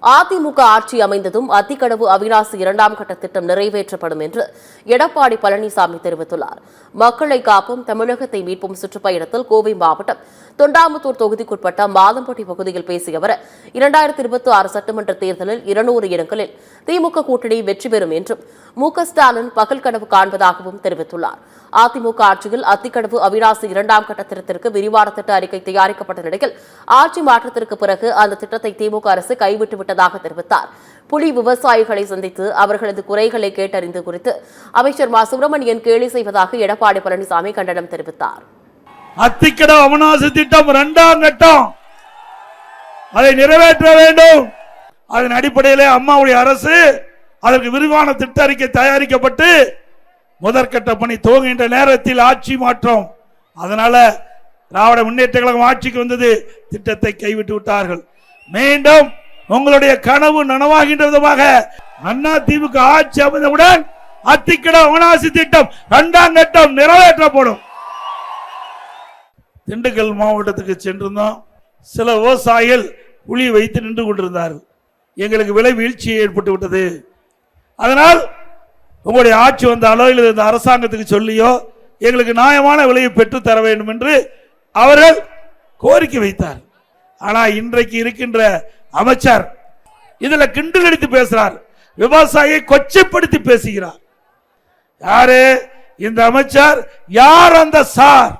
அதிமுக ஆட்சி அமைந்ததும் அத்திக்கடவு அவிநாசி இரண்டாம் கட்ட திட்டம் நிறைவேற்றப்படும் என்று எடப்பாடி பழனிசாமி தெரிவித்துள்ளார். மக்களை காப்போம் தமிழகத்தை மீட்போம் சுற்றுப்பயணத்தில் கோவை மாவட்டம் தொண்டாமுத்தூர் தொகுதிக்குட்பட்ட மாதம்பட்டி பகுதியில் பேசிய அவர் 2026 சட்டமன்ற தேர்தலில் 200 இடங்களில் திமுக கூட்டணி வெற்றி பெறும் என்றும் மு.க.ஸ்டாலின் பகல் கனவு காண்பதாகவும் தெரிவித்துள்ளார். அதிமுக ஆட்சியில் அத்திக்கடவு அவிநாசி இரண்டாம் கட்ட திட்டத்திற்கு விரிவான திட்ட அறிக்கை தயாரிக்கப்பட்ட நிலையில் ஆட்சி மாற்றத்திற்கு பிறகு அந்த திட்டத்தை திமுக அரசு கைவிட்டுவிட்டதாக தெரிவித்தார். புலி விவசாயிகளை சந்தித்து அவர்களது குறைகளை கேட்டறிந்து குறித்து அமைச்சர் மா சுப்பிரமணியன் கேலி செய்வதாக எடப்பாடி பழனிசாமி கண்டனம் தெரிவித்தார். அத்திக்கடவு அவிநாசி திட்டம் இரண்டாம் கட்டம், அதை நிறைவேற்ற வேண்டும். அதன் அடிப்படையிலே அம்மாவுடைய அரசு அதற்கு விரிவான திட்ட அறிக்கை தயாரிக்கப்பட்டு முதற்கட்ட பணி துவங்குகின்ற நேரத்தில் ஆட்சி மாற்றம். அதனால திராவிட முன்னேற்ற கழகம் ஆட்சிக்கு வந்தது, திட்டத்தை கைவிட்டு விட்டார்கள். மீண்டும் உங்களுடைய கனவு நனவாகின்ற விதமாக அண்ணா திமுக ஆட்சி அமைந்தவுடன் அத்திக்கடவு அவிநாசி திட்டம் இரண்டாம் கட்டம் நிறைவேற்றப்படும். திண்டுக்கல் மாவட்டத்துக்கு சென்றிருந்தோம். சில விவசாயிகள் புலி வைத்து நின்று கொண்டிருந்தார்கள். எங்களுக்கு விலை வீழ்ச்சி ஏற்பட்டு விட்டது. அதனால் உங்களுடைய ஆட்சி வந்த அளவில் இந்த அரசாங்கத்துக்கு சொல்லியோ எங்களுக்கு நியாயமான விலையை பெற்று தர வேண்டும் என்று அவர்கள் கோரிக்கை வைத்தார். ஆனால் இன்றைக்கு இருக்கின்ற அமைச்சர் இதுல கிண்டல் அடித்து பேசுறார், விவசாயியை கொச்சைப்படுத்தி பேசுகிறார். யாரு இந்த அமைச்சர்? யார் அந்த சார்?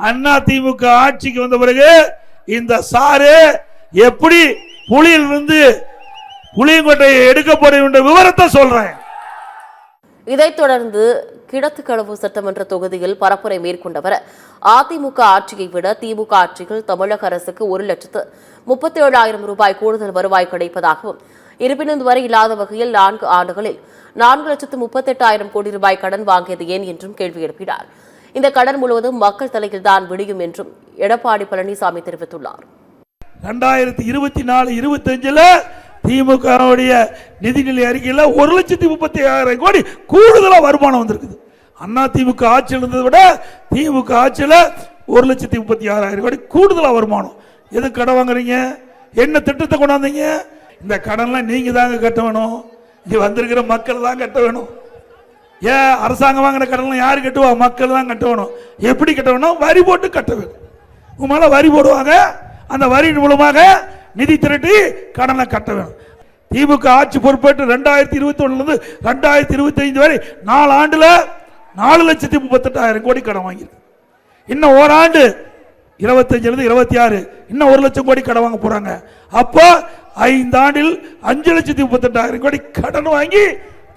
அண்ணா திமுக ஆட்சிக்கு வந்த பிறகு இந்த சாரு எப்படி புலியிலிருந்து புளியங்கொட்டையை எடுக்கப்படும் என்ற விவரத்தை சொல்றேன். இதைத் தொடர்ந்து கிணத்துக்கடவு சட்டமன்ற தொகுதியில் பரப்புரை மேற்கொண்டவர் அதிமுக ஆட்சியை விட திமுக ஆட்சியில் தமிழக அரசுக்கு 1,37,000 ரூபாய் கூடுதல் வருவாய் கிடைப்பதாகவும், இருப்பினும் இதுவரை இல்லாத வகையில் 4 ஆண்டுகளில் 4,38,000 கோடி ரூபாய் கடன் வாங்கியது ஏன் என்றும் கேள்வி எழுப்பினார். இந்த கடன் முழுவதும் மக்கள் தலையில்தான் விடியும் என்றும் எடப்பாடி பழனிசாமி தெரிவித்துள்ளார். 2024-25 திமுக நிதிநிலை அறிக்கையில் 1,36,000 கோடி கூடுதலா வருமானம் வந்திருக்குது. அண்ணா திமுக ஆட்சியில் இருந்ததை விட திமுக ஆட்சியில் 1,36,000 கோடி கூடுதலா வருமானம். எது கடன் வாங்குறீங்க? என்ன திட்டத்தை கொண்டாந்தீங்க? இந்த கடன்லாம் நீங்க தாங்க கட்ட வேணும், இங்க வந்திருக்கிற மக்கள் தான் கட்ட வேணும். ஏன் அரசாங்கம் வாங்கின கடன்லாம் யாரு கட்டுவா? மக்கள் தான் கட்ட வேணும். எப்படி கட்ட வேணும்? வரி போட்டு கட்ட வேணும். உங்க மேல வரி போடுவாங்க, அந்த வரி மூலமாக நிதி திரட்டி கடனை கட்ட வேணும். திமுக ஆட்சி பொறுப்பேற்று 2021 2025 வரை 4 ஆண்டுல 4,38,000 கோடி கடன் வாங்கியிருக்கு. இன்னும் ஓராண்டு 25-26 இன்னும் 1 லட்சம் கோடி கடன் வாங்க போறாங்க. அப்போ 5 ஆண்டில் 5,38,000 கோடி கடன் வாங்கி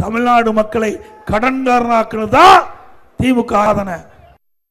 தமிழ்நாடு மக்களை கடன்காரனாக்குறது தான் திமுக சாதனை.